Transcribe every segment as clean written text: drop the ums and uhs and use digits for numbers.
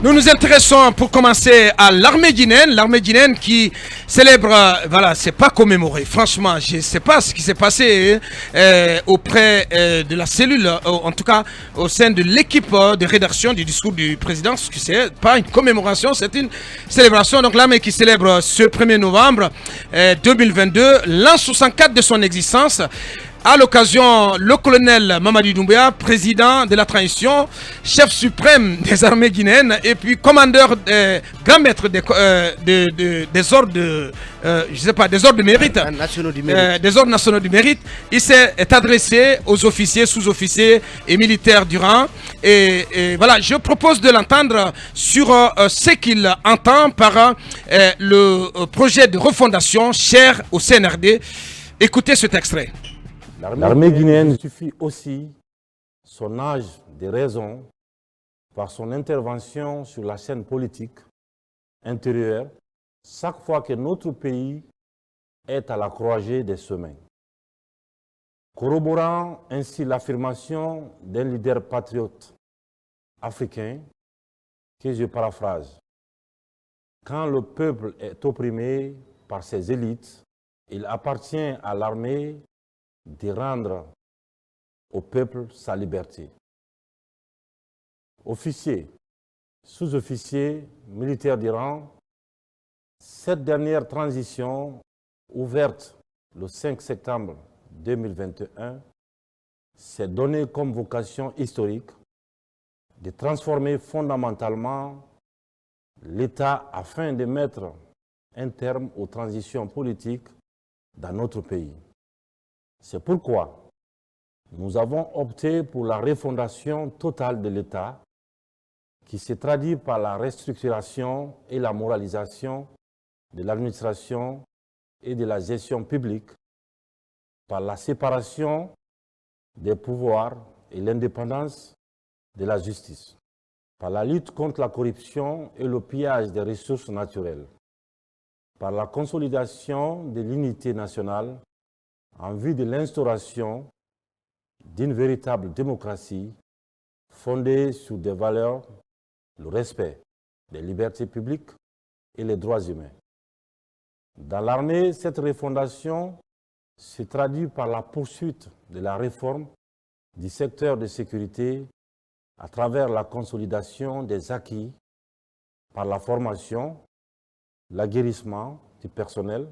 Nous nous intéressons pour commencer à l'armée guinéenne qui célèbre, voilà, c'est pas commémoré, franchement, je ne sais pas ce qui s'est passé auprès de la cellule, en tout cas au sein de l'équipe de rédaction du discours du président, ce qui c'est pas une commémoration, c'est une célébration. Donc l'armée qui célèbre ce 1er novembre 2022, l'an 64 de son existence. À l'occasion, le colonel Mamadi Doumbouya, président de la transition, chef suprême des armées guinéennes et puis commandeur, grand maître des ordres des ordres de mérite, des ordres nationaux du mérite. Il est adressé aux officiers, sous-officiers et militaires du rang. Et voilà, je propose de l'entendre sur ce qu'il entend par le projet de refondation cher au CNRD. Écoutez cet extrait. L'armée guinéenne suffit aussi son âge de raison par son intervention sur la scène politique intérieure chaque fois que notre pays est à la croisée des chemins. Corroborant ainsi l'affirmation d'un leader patriote africain que je paraphrase. Quand le peuple est opprimé par ses élites, il appartient à l'armée de rendre au peuple sa liberté. Officiers, sous-officiers, militaires du rang, cette dernière transition, ouverte le 5 septembre 2021, s'est donnée comme vocation historique de transformer fondamentalement l'État afin de mettre un terme aux transitions politiques dans notre pays. C'est pourquoi nous avons opté pour la refondation totale de l'État qui se traduit par la restructuration et la moralisation de l'administration et de la gestion publique, par la séparation des pouvoirs et l'indépendance de la justice, par la lutte contre la corruption et le pillage des ressources naturelles, par la consolidation de l'unité nationale en vue de l'instauration d'une véritable démocratie fondée sur des valeurs, le respect des libertés publiques et les droits humains. Dans l'armée, cette refondation se traduit par la poursuite de la réforme du secteur de sécurité à travers la consolidation des acquis par la formation, l'aguerrissement du personnel,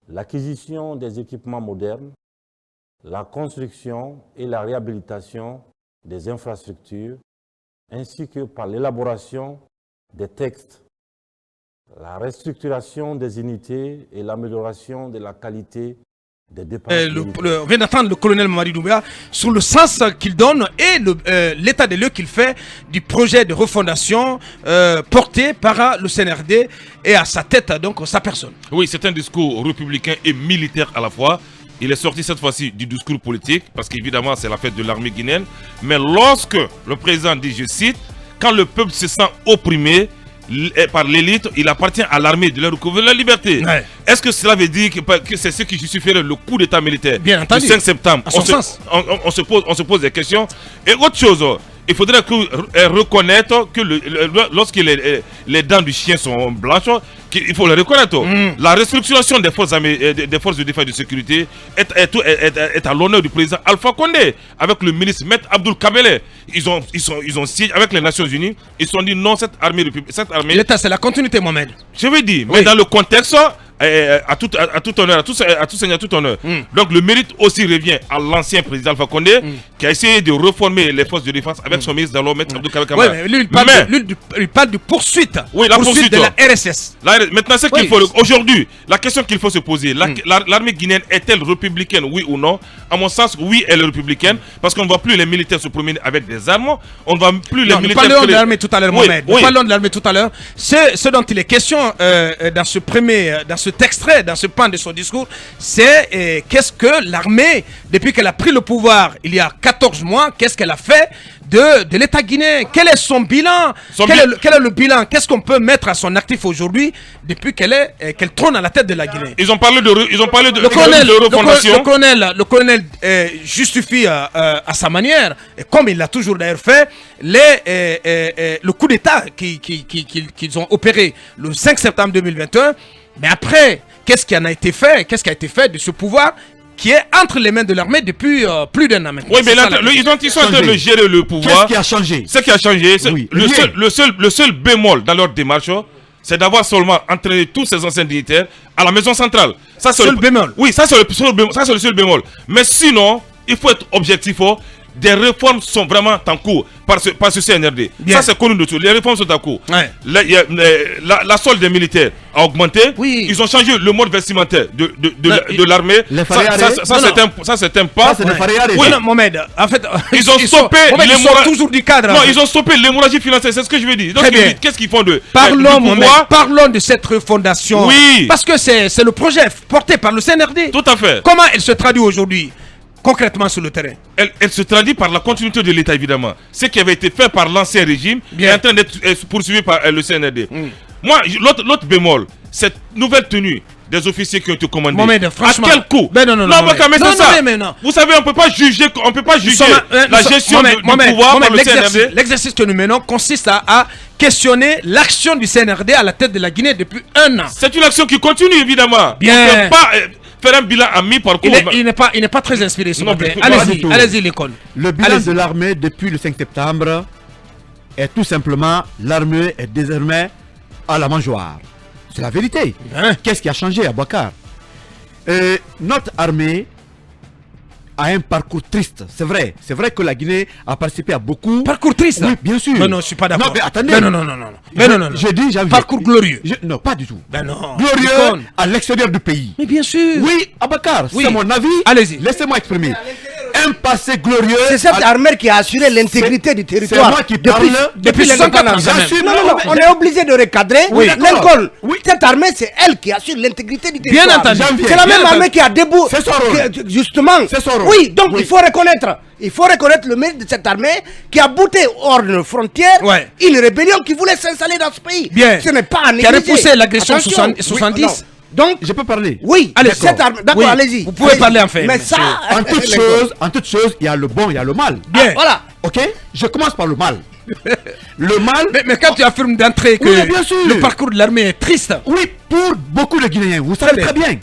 l'acquisition des équipements modernes, la construction et la réhabilitation des infrastructures, ainsi que par l'élaboration des textes, la restructuration des unités et l'amélioration de la qualité des dépenses. On vient d'entendre le colonel Mamadi Doumbouya sur le sens qu'il donne et l'état des lieux qu'il fait du projet de refondation porté par le CNRD et à sa tête, donc sa personne. Oui, c'est un discours républicain et militaire à la fois. Il est sorti cette fois-ci du discours politique parce qu'évidemment c'est la fête de l'armée guinéenne. Mais lorsque le président dit, je cite, quand le peuple se sent opprimé par l'élite, il appartient à l'armée de leur recouvrer la liberté. Ouais. Est-ce que cela veut dire que c'est ce qui justifierait le coup d'état militaire du 5 septembre? On se pose des questions. Et autre chose, il faudrait reconnaître que lorsque les dents du chien sont blanches, il faut le reconnaître. La restructuration des forces armées, des forces de défense et de sécurité est à l'honneur du président Alpha Condé avec le ministre Maître Abdoul Kabele. Ils ont signé avec les Nations Unies. Ils se sont dit non, cette armée. L'État, c'est la continuité, Mohamed. Je veux dire, oui. Mais dans le contexte, à tout honneur, à tout seigneur, à tout honneur. Donc le mérite aussi revient à l'ancien président Alpha Condé qui a essayé de reformer les forces de défense avec son ministre d'alors, Maître Abdoul Kabele. Oui, mais lui, il parle de poursuite. Oui, la poursuite de la RSS. Maintenant, ce qu'il faut aujourd'hui, la question qu'il faut se poser, l'armée guinéenne est-elle républicaine, oui ou non? À mon sens, oui, elle est républicaine, parce qu'on ne voit plus les militaires se promener avec des armes. On ne voit plus les militaires. Nous parlons de l'armée tout à l'heure, Mohamed. Nous parlons de l'armée tout à l'heure. Ce dont il est question dans ce cet extrait, dans ce pan de son discours, c'est qu'est-ce que l'armée, depuis qu'elle a pris le pouvoir il y a 14 mois, qu'est-ce qu'elle a fait de l'État guinéen? Quel est son bilan? Quel est le bilan? Qu'est-ce qu'on peut mettre à son actif aujourd'hui depuis qu'elle trône à la tête de la Guinée? Ils ont parlé de le colonel justifie à sa manière, et comme il l'a toujours d'ailleurs fait, le coup d'État qu'ils ont opéré le 5 septembre 2021. Mais après, qu'est-ce qui en a été fait? Qu'est-ce qui a été fait de ce pouvoir qui est entre les mains de l'armée depuis plus d'un an maintenant? Oui, mais ils sont en train de gérer le pouvoir. Qu'est-ce qui a changé? Ce qui a changé, Oui, le seul bémol dans leur démarche, c'est d'avoir seulement entraîné tous ces anciens dignitaires à la maison centrale. Ça, c'est le bémol. Oui, ça c'est le seul bémol. Mais sinon, il faut être objectif. Des réformes sont vraiment en cours par ce CNRD. Bien. Ça, c'est connu de tout. Les réformes sont en cours. Ouais. La solde des militaires a augmenté. Oui. Ils ont changé le mode vestimentaire de l'armée. Ça, c'est un pas. Ça, c'est des Faréarés. Oui. Non, Mohamed, en fait, Ils ont stoppé ils sont toujours du cadre. Non, ils ont stoppé l'hémorragie financière, c'est ce que je veux dire. Donc, Très bien. qu'est-ce qu'ils font de Parlons, du Mohamed, pouvoir? parlons de cette refondation. Oui. Parce que c'est le projet porté par le CNRD. Tout à fait. Comment elle se traduit aujourd'hui, concrètement sur le terrain? Elle se traduit par la continuité de l'État, évidemment. Ce qui avait été fait par l'ancien régime Bien. est en train d'être poursuivi par le CNRD. Moi, l'autre bémol, cette nouvelle tenue des officiers qui ont été commandés. Mohamed, franchement. À quel coût? Ben non, mais c'est ça. non. Vous savez, on peut pas juger la gestion du pouvoir par le CNRD. L'exercice que nous menons consiste à questionner l'action du CNRD à la tête de la Guinée depuis un an. C'est une action qui continue, évidemment. Bien. On ne peut pas faire un bilan à mi-parcours. Il n'est pas très inspiré ce Non, matin. mais pas du tout. Allez-y, l'école. Le bilan Allez-y. de l'armée depuis le 5 septembre est tout simplement l'armée est désormais à la mangeoire. C'est la vérité. Hein? Qu'est-ce qui a changé à Bakar? Notre armée a un parcours triste, c'est vrai. C'est vrai que la Guinée a participé à beaucoup. Parcours triste. Oui, bien sûr. Ben non, je suis pas d'accord. Non, mais attendez. Ben non. Ben non. Je dis, j'ai Parcours glorieux. Non, pas du tout. Ben non. Glorieux Icône. à l'extérieur du pays. Mais bien sûr. Oui, Abakar, Oui. c'est mon avis. Allez-y. Laissez-moi exprimer. Un passé glorieux. C'est cette armée qui a assuré l'intégrité du territoire. C'est moi qui parle. depuis l'indépendance. 180 J'assume. Non, on est obligé de recadrer. Oui, d'accord. L'école, cette armée, c'est elle qui assure l'intégrité du Bien territoire. entendu. Janvier. C'est la Bien même entendu. armée qui a debout. C'est son rôle. Justement. C'est son rôle. Oui, donc Oui. il faut reconnaître. Il faut reconnaître le mérite de cette armée qui a bouté hors de nos frontières Ouais. une rébellion qui voulait s'installer dans ce pays. Bien. Ce n'est pas à Qui a négliger. repoussé l'agression Attention. 70. Oui, non. Donc, Je peux parler. oui, Allez, cette armée. D'accord, oui, allez-y. vous pouvez Allez-y. parler enfin, Mais monsieur. ça. En toute chose, il y a le bon, il y a le mal. Bien. Ah, voilà. Ok? Je commence par le mal. Le mal. Mais quand tu affirmes d'entrée que Oui, bien sûr. le parcours de l'armée est triste. Oui, pour beaucoup de Guinéens, vous savez Très très bien.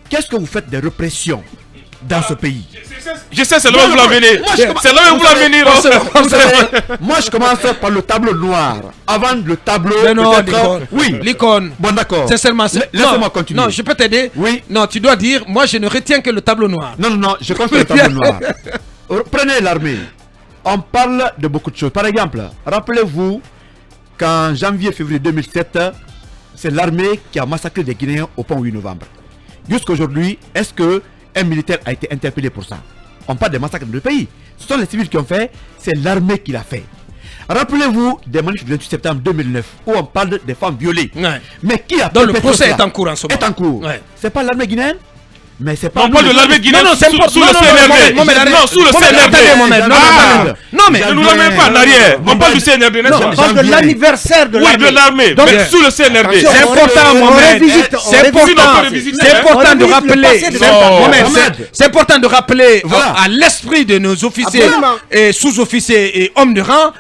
Qu'est-ce que vous faites des répressions dans ce pays? Je sais, c'est là où vous la venez. Moi, je commence- C'est là où vous la venez. Vous savez, moi je commence par le tableau noir. Avant le tableau, Mais non, peut-être. l'icône. Oui. L'icône. Bon, d'accord. Sincèrement, Laissez-moi non, continuer. Non, je peux t'aider. Oui. Non, tu dois dire, moi je ne retiens que le tableau noir. Non, je compte sur le tableau noir. Prenez l'armée. On parle de beaucoup de choses. Par exemple, rappelez-vous qu'en janvier-février 2007, c'est l'armée qui a massacré des Guinéens au pont 8 novembre. Jusqu'à aujourd'hui, est-ce qu'un militaire a été interpellé pour ça? On parle des massacres dans le pays. Ce sont les civils qui ont fait, c'est l'armée qui l'a fait. Rappelez-vous des manifs du 28 septembre 2009 où on parle des femmes violées. Ouais. Mais qui a Donc le perpétré procès cela? est en cours en ce moment. Est en cours. Ouais. C'est pas l'armée guinéenne? Mais c'est pas. On parle de l'armée guinéenne Non, c'est sous pas- le non, non, CNRD. Mohamed, arrête. Non, sous le Mohamed, CNRD. attendez, Mohamed. Non, Ah. non, mais Ne nous l'amène pas en arrière. On parle du CNRD, n'est-ce On pas? parle de l'anniversaire de Oui, l'armée. de l'armée, Donc, mais sous le CNRD. attention, c'est important, on Mohamed. revisite, on C'est revisite. important. Sinon, on peut revisiter, C'est hein. important On de revisite le rappeler. passé de C'est- Non. Mohamed, Mohamed. c'est important de rappeler Voilà. à l'esprit de nos officiers Absolument. et sous-officiers et hommes de rang,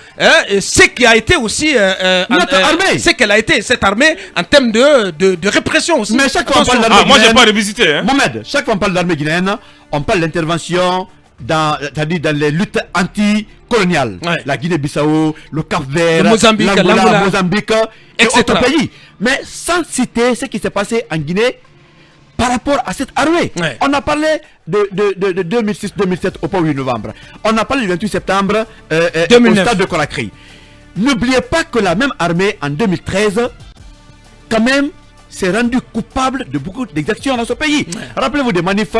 et ce qui a été aussi Notre armée. ce qu'elle a été cette armée en termes de répression aussi. Mais chaque fois on Attention. parle d'armée Ah, moi, j'ai guinéenne- pas revisité. Hein. Mohamed, chaque fois on parle d'armée guinéenne, on parle d'intervention c'est-à-dire dans les luttes anti-coloniales. Ouais. La Guinée-Bissau, le Cap-Vert, Le Mozambique, l'Angola, Mozambique et etc. autres pays. Mais sans citer ce qui s'est passé en Guinée par rapport à cette armée. Ouais. On a parlé de 2006-2007 au pont 8 novembre. On a parlé du 28 septembre au 2009. stade de Conakry. N'oubliez pas que la même armée en 2013, quand même, s'est rendue coupable de beaucoup d'exactions dans ce pays. Rappelez-vous des manifs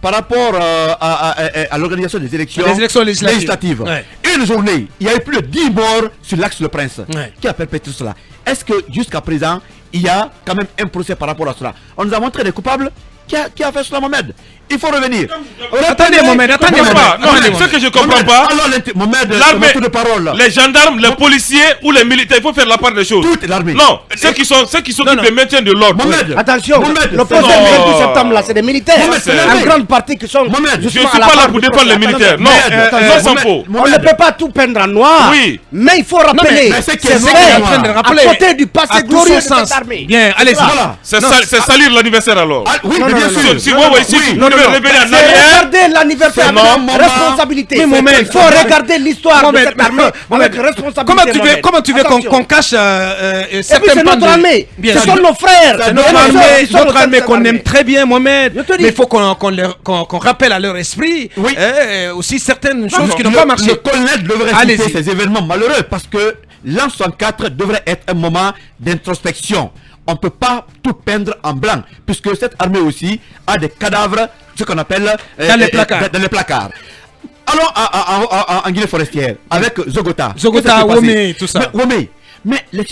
par rapport à l'organisation des élections, Les élections législatives. Ouais. Une journée, il y a eu plus de 10 morts sur l'axe Le Prince. Ouais. Qui a perpétré cela? Est-ce que jusqu'à présent, il y a quand même un procès par rapport à cela. On nous a montré des coupables qui a fait cela, Mohamed. Il faut revenir. Attendez, Mohamed, attendez, Non, ce que je comprends pas, l'armée, de parole. les gendarmes, les policiers ou les militaires, il faut faire la part des choses. Toute l'armée. Non, ceux qui s'occupent du maintien de l'ordre. Mohamed, Attention, le procès du 28 septembre là, c'est des militaires. En grande partie qui sont. Je ne suis pas là pour défendre les militaires. Non, non, sans faux. On ne peut pas tout peindre en noir. Oui. Mais il faut rappeler. c'est C'est en train de rappeler. à côté du passé À tout glorieux son de cette sens. armée. Bien, allez-y. Voilà. C'est salir l'anniversaire alors. Oui, mais bien sûr. Si vous pouvez révéler en C'est arrière. regarder l'anniversaire C'est avec responsabilité. Mais Mohamed, Il faut regarder l'histoire de cette armée avec Mohamed, responsabilité. comment tu veux qu'on cache Et puis certains c'est pans notre de- armée. Bien Ce sûr. sont nos frères. C'est Et notre nos armée, sœurs qui sont notre au sein de armée cette qu'on armée. aime très bien, Mohamed. Je te dis. Mais il faut qu'on rappelle à leur esprit Oui. aussi certaines choses qui n'ont Le- pas marché. Le colonel devrait Allez-y. citer ces événements malheureux parce que l'an 64 devrait être un moment d'introspection. On ne peut pas tout peindre en blanc puisque cette armée aussi a des cadavres, ce qu'on appelle Dans les placards. dans les placards. Allons en Guinée forestière avec Zogota. Zogota, Qu'est-ce qui s'est passé? Womé, tout ça. Mais les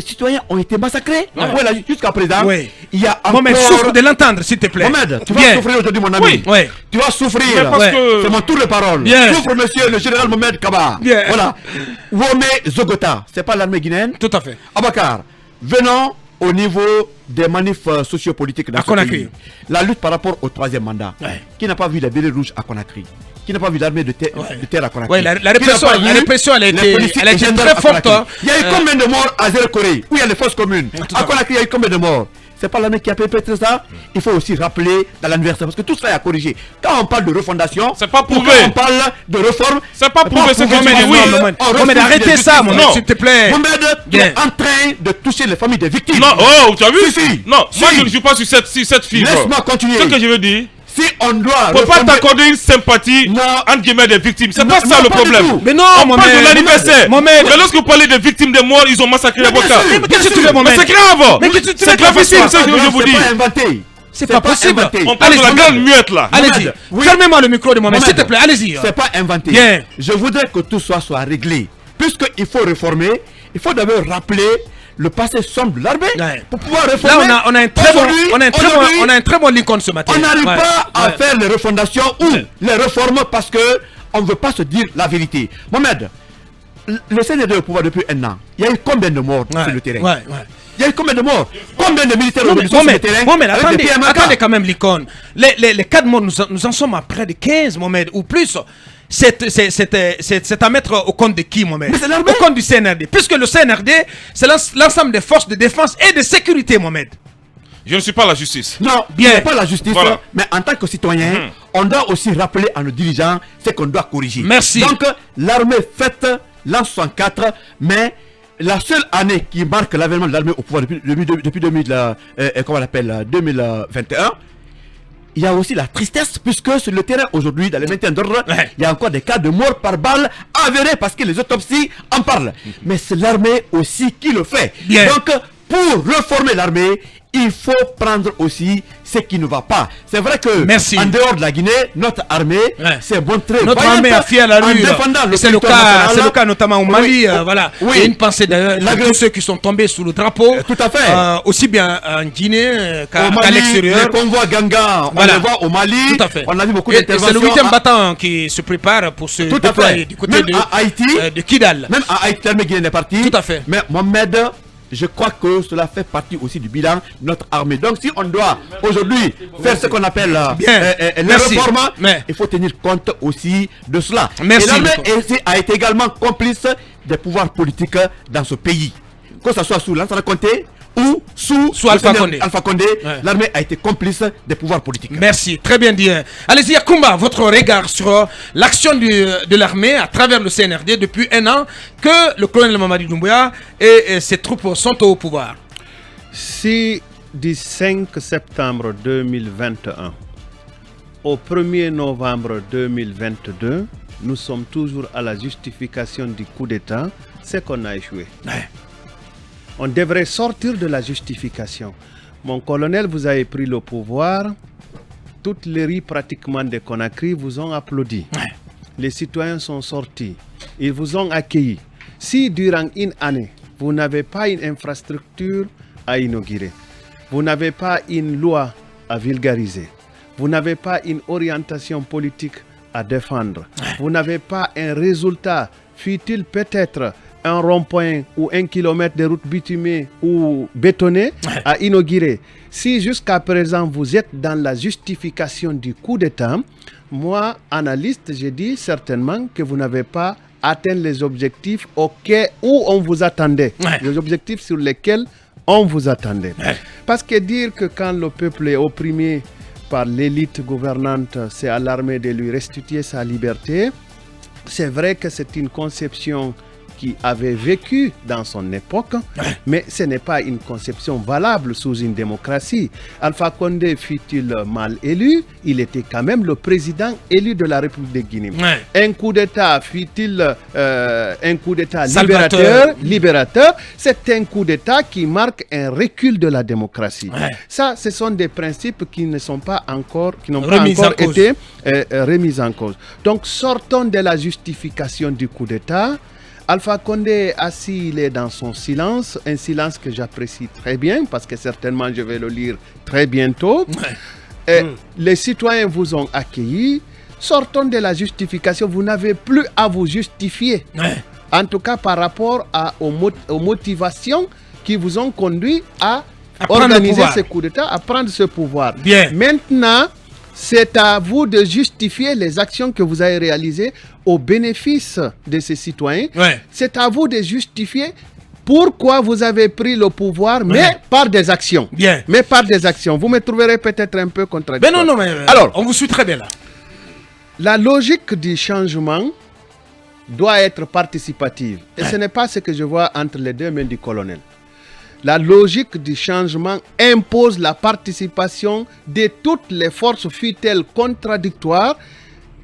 citoyens ont été massacrés. Ouais. Voilà, jusqu'à présent, Oui. il y a encore... Mohamed, souffre de l'entendre, s'il te plaît. Mohamed, tu vas Bien. souffrir aujourd'hui, mon ami. Oui. Ouais. Tu vas souffrir. Mais parce Ouais. que- C'est mon tour de parole. Bien. Souffre, monsieur le général Mohamed Kaba. Bien. Voilà. Womé Zogota, c'est pas l'armée guinéenne. Tout à fait. Abakar, venons au niveau des manifs sociopolitiques dans À ce Conakry. pays. La lutte par rapport au troisième mandat. Ouais. Qui n'a pas vu les bérets rouges à Conakry? Qui n'a pas vu l'armée de terre à Conakry? Ouais, la Qui n'a répression, pas la vu répression, elle a les été policiers et gendarmes très à forte. Conakry? Hein. Il y a eu combien de morts à Zéro Corée? Où il y a les forces communes? Tout À à fait. Conakry, il y a eu combien de morts? C'est pas l'armée qui a perpétré ça. Il faut aussi rappeler dans l'anniversaire parce que tout ça est à corriger. Quand on parle de refondation, C'est pas ou prouvé. quand on parle de réforme, C'est pas prouvé ce que tu Mohamed, dis. non, Oui. Mohamed, on Mohamed, refuse arrêtez les ça, justices. Mohamed, Non. s'il te plaît. Mohamed, tu Bien. es en train de toucher les familles des victimes. Non, oh, tu as vu? Si. Non, moi Si. je ne suis pas sur cette fibre. Laisse-moi continuer. Ce que je veux dire, Si on doit faut pas refonder- t'accorder une sympathie Non. entre guillemets des victimes. C'est Non, pas ça non, le pas du problème. tout. Mais non, On parle Mohamed. de l'anniversaire. Mohamed. Mais lorsque vous parlez des victimes des morts, ils ont massacré les bien Bokar. sûr, Mais qu'est-ce que tu veux, Mais Mohamed? c'est grave. Mais qu'est-ce que tu C'est veux gravissime qu'on ce que fasse? je vous dis. C'est pas inventé. C'est pas possible. inventé. On parle de la Allez-y, grande muette là. Allez-y. Mohamed, oui. Fermez-moi le micro de Mohamed, s'il te Mohamed, plaît. Allez-y. C'est pas inventé. Bien. Je voudrais que tout soit réglé. Puisqu'il faut réformer, il faut d'abord rappeler le passé sombre de l'armée Ouais. pour pouvoir Là, réformer. on a un très bon, Aujourd'hui, on a un très bon Lincoln ce matin. on n'arrive Ouais. pas à Ouais. faire les refondations ou les réformes parce que on ne veut pas se dire la vérité. Mohamed, le CNRD est au pouvoir depuis un an. Il y a eu combien de morts Ouais. sur le terrain? Ouais, ouais. Il y a eu combien de morts? Combien de militaires Non, mais aujourd'hui sur le terrain? Mohamed, avec des PMK? attendez quand même, l'icône. Les cas de mort, nous en sommes à près de 15, Mohamed, ou plus. C'est à mettre au compte de qui, Mohamed? Mais c'est l'armée. Au compte du CNRD. Puisque le CNRD, c'est l'ensemble des forces de défense et de sécurité, Mohamed. Je ne suis pas la justice. Non, Bien. c'est pas la justice, Voilà. mais en tant que citoyen, on doit aussi rappeler à nos dirigeants ce qu'on doit corriger. Merci. Donc, l'armée fête l'an 64, mais la seule année qui marque l'avènement de l'armée au pouvoir depuis 2021, il y a aussi la tristesse, puisque sur le terrain aujourd'hui, dans les maintien d'ordre, Ouais. il y a encore des cas de mort par balle avérés parce que les autopsies en parlent. Mais c'est l'armée aussi qui le fait. Bien. Donc, pour reformer l'armée, il faut prendre aussi ce qui ne va pas. C'est vrai que Merci. en dehors de la Guinée, notre armée Ouais. s'est montrée Notre vaillante armée a fui à la en rue. défendant Et c'est le territoire cas, national. c'est le cas notamment au Mali. Oui. Voilà. Oui. Et une pensée d'ailleurs La de tous ceux qui sont tombés sous le drapeau. Tout à fait. Aussi bien en Guinée qu'à Au Mali, l'extérieur. les convois Ganga, Voilà. on les voit au Mali. Tout à fait. On a vu beaucoup Et c'est d'interventions. le 8e à- battant qui se prépare pour se Tout à déployer fait. du côté Même de, à Haïti. de Kidal. Même à Haïti, l'armée guinéenne est partie. Tout à fait. Mais Mohamed, je crois que cela fait partie aussi du bilan de notre armée. Donc si on doit aujourd'hui faire ce qu'on appelle Bien. les Merci. réformes, Mais- il faut tenir compte aussi de cela. Merci, Et l'armée Nico. a été également complice des pouvoirs politiques dans ce pays. Que ce soit sous Lansana Conté ou sous Sous Alpha le seigneur Condé. Alpha Condé, Ouais. l'armée a été complice des pouvoirs politiques. Merci, très bien dit. Allez-y, Yakoumba, votre regard sur l'action de l'armée à travers le CNRD depuis un an que le colonel Mamadi Doumbouya et ses troupes sont au pouvoir. Si du 5 septembre 2021 au 1er novembre 2022, nous sommes toujours à la justification du coup d'État, c'est qu'on a échoué. Ouais. On devrait sortir de la justification. Mon colonel, vous avez pris le pouvoir. Toutes les rues pratiquement de Conakry vous ont applaudi. Ouais. Les citoyens sont sortis. Ils vous ont accueilli. Si durant une année, vous n'avez pas une infrastructure à inaugurer. Vous n'avez pas une loi à vulgariser. Vous n'avez pas une orientation politique à défendre. Vous n'avez pas un résultat, fut-il peut-être un rond-point ou 1 kilomètre de route bitumée ou bétonnée à inaugurer. Si jusqu'à présent vous êtes dans la justification du coup d'État, moi, analyste, j'ai dit certainement que vous n'avez pas atteint les objectifs où on vous attendait. Les objectifs sur lesquels on vous attendait. Parce que dire que quand le peuple est opprimé par l'élite gouvernante, c'est à l'armée de lui restituer sa liberté, c'est vrai que c'est une conception qui avait vécu dans son époque, mais ce n'est pas une conception valable sous une démocratie. Alpha Condé fut-il mal élu, il était quand même le président élu de la République de Guinée. Un coup d'État fut-il un coup d'État libérateur, c'est un coup d'État qui marque un recul de la démocratie. Ça, ce sont des principes qui ne sont pas encore, qui n'ont pas encore été remis en cause. Donc, sortons de la justification du coup d'État. Alpha Condé assis, il est dans son silence, un silence que j'apprécie très bien parce que certainement je vais le lire très bientôt. Les citoyens vous ont accueillis. Sortons de la justification, vous n'avez plus à vous justifier. En tout cas par rapport aux motivations qui vous ont conduit à organiser ce coup d'État, à prendre ce pouvoir. Maintenant, c'est à vous de justifier les actions que vous avez réalisées au bénéfice de ces citoyens. C'est à vous de justifier pourquoi vous avez pris le pouvoir, mais par des actions. Mais par des actions. Vous me trouverez peut-être un peu contradictoire. Non, mais alors, on vous suit très bien là. La logique du changement doit être participative. Et ce n'est pas ce que je vois entre les deux mains du colonel. La logique du changement impose la participation de toutes les forces, fût-elles contradictoires.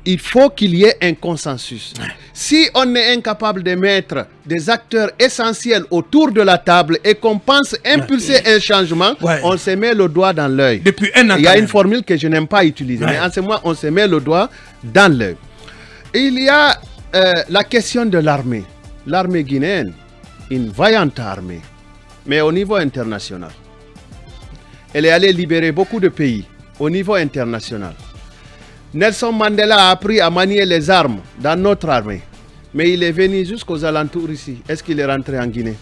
Il faut qu'il y ait un consensus. Si on est incapable de mettre des acteurs essentiels autour de la table et qu'on pense impulser un changement, on se met le doigt dans l'œil. Depuis un an. Il y a une formule que je n'aime pas utiliser, mais en ce moment, on se met le doigt dans l'œil. Il y a la question de l'armée. L'armée guinéenne, une vaillante armée, mais au niveau international. Elle est allée libérer beaucoup de pays au niveau international. Nelson Mandela a appris à manier les armes dans notre armée, mais il est venu jusqu'aux alentours ici. Est-ce qu'il est rentré en Guinée?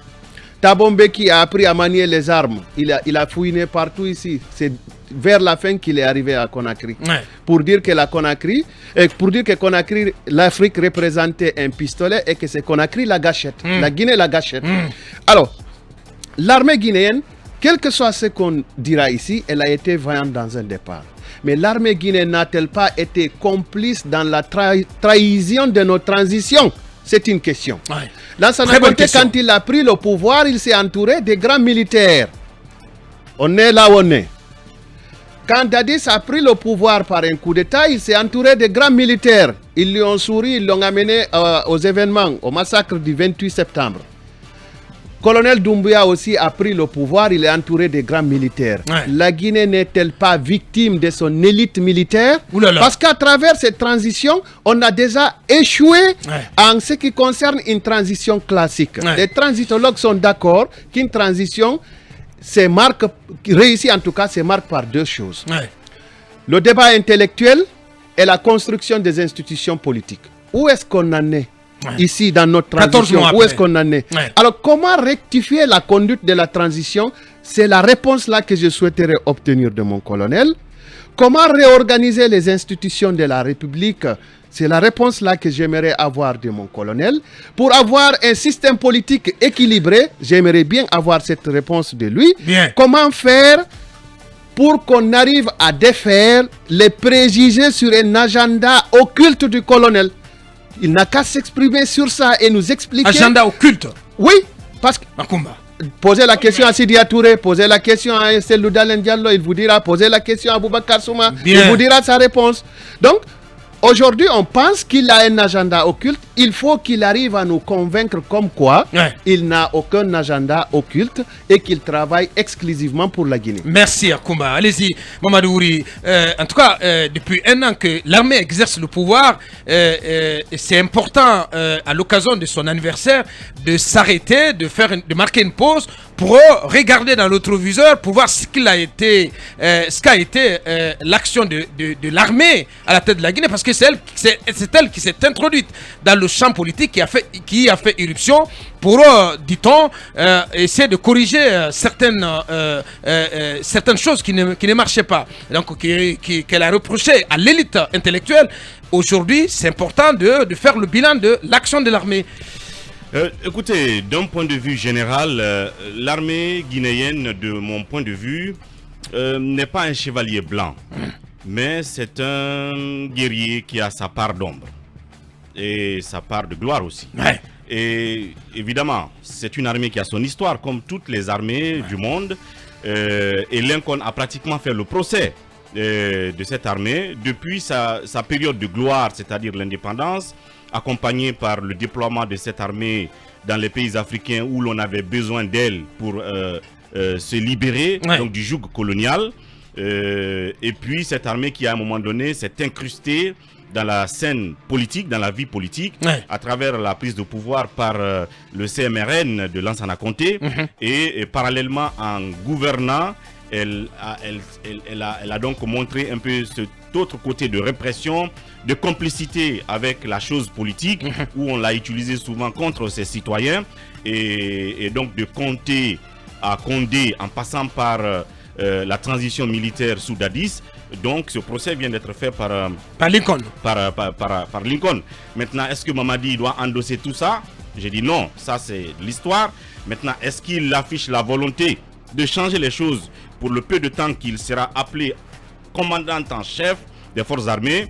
Thabo Mbeki a appris à manier les armes. Il a fouiné partout ici. C'est vers la fin qu'il est arrivé à Conakry. Pour dire que Conakry, l'Afrique représentait un pistolet et que c'est Conakry la gâchette. La Guinée la gâchette. Alors, l'armée guinéenne, quel que soit ce qu'on dira ici, elle a été vaillante dans un départ. Mais l'armée guinéenne n'a-t-elle pas été complice dans la trahison de nos transitions? C'est une question. Lansana Conté, quand il a pris le pouvoir, il s'est entouré de grands militaires. On est là où on est. Quand Dadis a pris le pouvoir par un coup d'État, il s'est entouré de grands militaires. Ils lui ont souri, ils l'ont amené aux événements, au massacre du 28 septembre. Colonel Doumbouya aussi a pris le pouvoir, il est entouré de grands militaires. La Guinée n'est-elle pas victime de son élite militaire? Parce qu'à travers cette transition, on a déjà échoué en ce qui concerne une transition classique. Les transitologues sont d'accord qu'une transition réussie en tout cas, se marque par deux choses. Le débat intellectuel et la construction des institutions politiques. Où est-ce qu'on en est? Ici dans notre transition, où est-ce qu'on en est? Alors comment rectifier la conduite de la transition? C'est la réponse là que je souhaiterais obtenir de mon colonel. Comment réorganiser les institutions de la République? C'est la réponse là que j'aimerais avoir de mon colonel. Pour avoir un système politique équilibré, j'aimerais bien avoir cette réponse de lui. Comment faire pour qu'on arrive à défaire les préjugés sur un agenda occulte du colonel? Il n'a qu'à s'exprimer sur ça et nous expliquer. Agenda occulte? Oui, parce que... Posez la question à Sidia Touré, posez la question à Selou Dalen Diallo, il vous dira. Posez la question à Boubacar Souma, il vous dira sa réponse. Donc, aujourd'hui, on pense qu'il a un agenda occulte. Il faut qu'il arrive à nous convaincre comme quoi il n'a aucun agenda occulte et qu'il travaille exclusivement pour la Guinée. Merci Akoumba. Allez-y, Mamadou Ouri. En tout cas, depuis un an que l'armée exerce le pouvoir, c'est important à l'occasion de son anniversaire de s'arrêter, de marquer une pause pour regarder dans l'autroviseur pour voir ce qu'a été l'action de l'armée à la tête de la Guinée, parce que c'est elle qui s'est introduite dans le champ politique, qui a fait irruption pour, dit-on, essayer de corriger certaines choses qui ne marchaient pas. Donc, qu'elle a reproché à l'élite intellectuelle. Aujourd'hui, c'est important de faire le bilan de l'action de l'armée. Écoutez, d'un point de vue général, l'armée guinéenne, de mon point de vue, n'est pas un chevalier blanc, mais c'est un guerrier qui a sa part d'ombre et sa part de gloire aussi. Ouais. Et évidemment, c'est une armée qui a son histoire, comme toutes les armées du monde. Et Lincoln a pratiquement fait le procès de cette armée depuis sa période de gloire, c'est-à-dire l'indépendance, accompagnée par le déploiement de cette armée dans les pays africains où l'on avait besoin d'elle pour se libérer donc du joug colonial. Et puis cette armée qui à un moment donné s'est incrustée dans la scène politique, dans la vie politique, à travers la prise de pouvoir par le CMRN de Lansana Conté, et parallèlement en gouvernant, elle a donc montré un peu cet autre côté de répression, de complicité avec la chose politique, où on l'a utilisé souvent contre ses citoyens, et donc de Conté à Condé en passant par la transition militaire sous Dadis. Donc ce procès vient d'être fait par Lincoln. Par Lincoln. Maintenant, est-ce que Mamadi doit endosser tout ça? J'ai dit non, ça c'est l'histoire. Maintenant, est-ce qu'il affiche la volonté de changer les choses pour le peu de temps qu'il sera appelé commandant en chef des forces armées?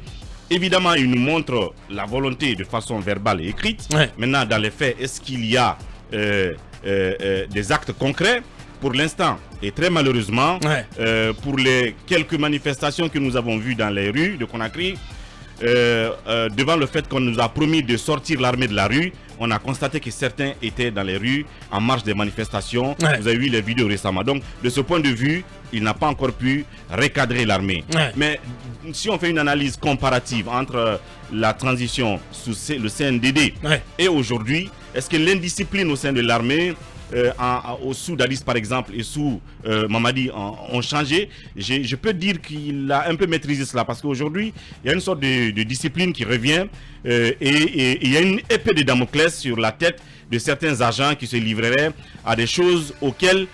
Évidemment, il nous montre la volonté de façon verbale et écrite. Maintenant, dans les faits, est-ce qu'il y a des actes concrets? Pour l'instant, et très malheureusement, pour les quelques manifestations que nous avons vues dans les rues de Conakry, devant le fait qu'on nous a promis de sortir l'armée de la rue, on a constaté que certains étaient dans les rues en marge des manifestations. Vous avez vu les vidéos récemment. Donc, de ce point de vue, il n'a pas encore pu recadrer l'armée. Mais si on fait une analyse comparative entre la transition sous le CNDD et aujourd'hui, est-ce que l'indiscipline au sein de l'armée, sous Dadis par exemple et sous Mamadi ont changé? Je peux dire qu'il a un peu maîtrisé cela, parce qu'aujourd'hui il y a une sorte de discipline qui revient, et il y a une épée de Damoclès sur la tête de certains agents qui se livreraient à des choses auxquelles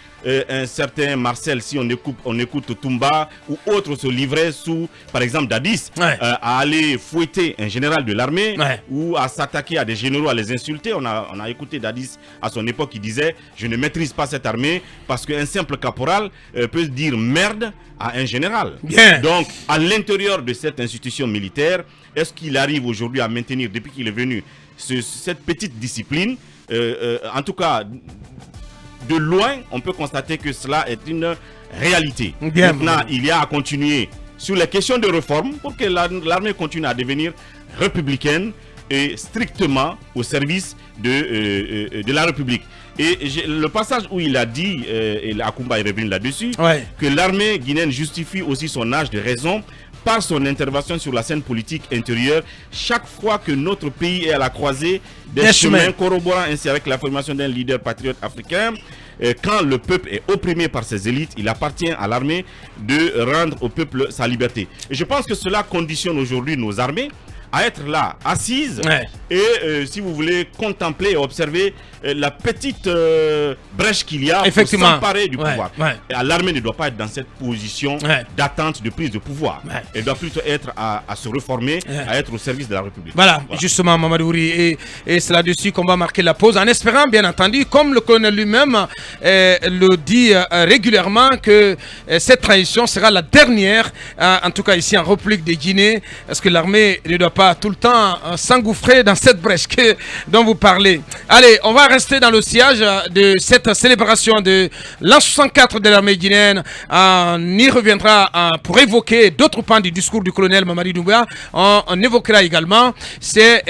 un certain Marcel, si on écoute Toumba ou autres, se livraient sous, par exemple, Dadis, à aller fouetter un général de l'armée ou à s'attaquer à des généraux, à les insulter. On a écouté Dadis à son époque qui disait « Je ne maîtrise pas cette armée » parce qu'un simple caporal peut dire merde à un général. Donc, à l'intérieur de cette institution militaire, est-ce qu'il arrive aujourd'hui à maintenir, depuis qu'il est venu, cette petite discipline? En tout cas, de loin, on peut constater que cela est une réalité. Maintenant, il y a à continuer sur les questions de réforme pour que l'armée continue à devenir républicaine et strictement au service de la République. Et le passage où il a dit, et Akoumba est revenu là-dessus, que l'armée guinéenne justifie aussi son âge de raison par son intervention sur la scène politique intérieure chaque fois que notre pays est à la croisée des chemins, corroborant ainsi avec la formation d'un leader patriote africain. Quand le peuple est opprimé par ses élites, il appartient à l'armée de rendre au peuple sa liberté. Et je pense que cela conditionne aujourd'hui nos armées à être là, assises, et si vous voulez, contempler et observer la petite brèche qu'il y a pour s'emparer du pouvoir. L'armée ne doit pas être dans cette position d'attente de prise de pouvoir. Elle doit plutôt être à se réformer, à être au service de la République. Voilà. Justement, Mamadou Ouri, et c'est là-dessus qu'on va marquer la pause, en espérant, bien entendu, comme le colonel lui-même le dit régulièrement, que cette transition sera la dernière, en tout cas ici en République de Guinée, parce que l'armée ne doit pas tout le temps s'engouffrer dans cette brèche dont vous parlez. Allez, on va rester dans le sillage de cette célébration de l'an 64 de l'armée guinéenne. On y reviendra pour évoquer d'autres pans du discours du colonel Mamadi Doumbouya. On évoquera également ces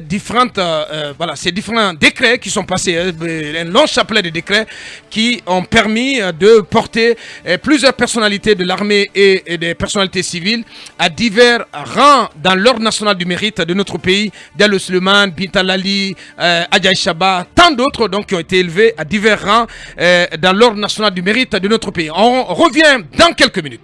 différents décrets qui sont passés, un long chapelet de décrets qui ont permis de porter plusieurs personnalités de l'armée et des personnalités civiles à divers rangs dans leur l'ordre national du mérite de notre pays, Diallo Suleiman, Bintalali, Adjaï Chaba, tant d'autres donc qui ont été élevés à divers rangs dans l'ordre national du mérite de notre pays. On revient dans quelques minutes.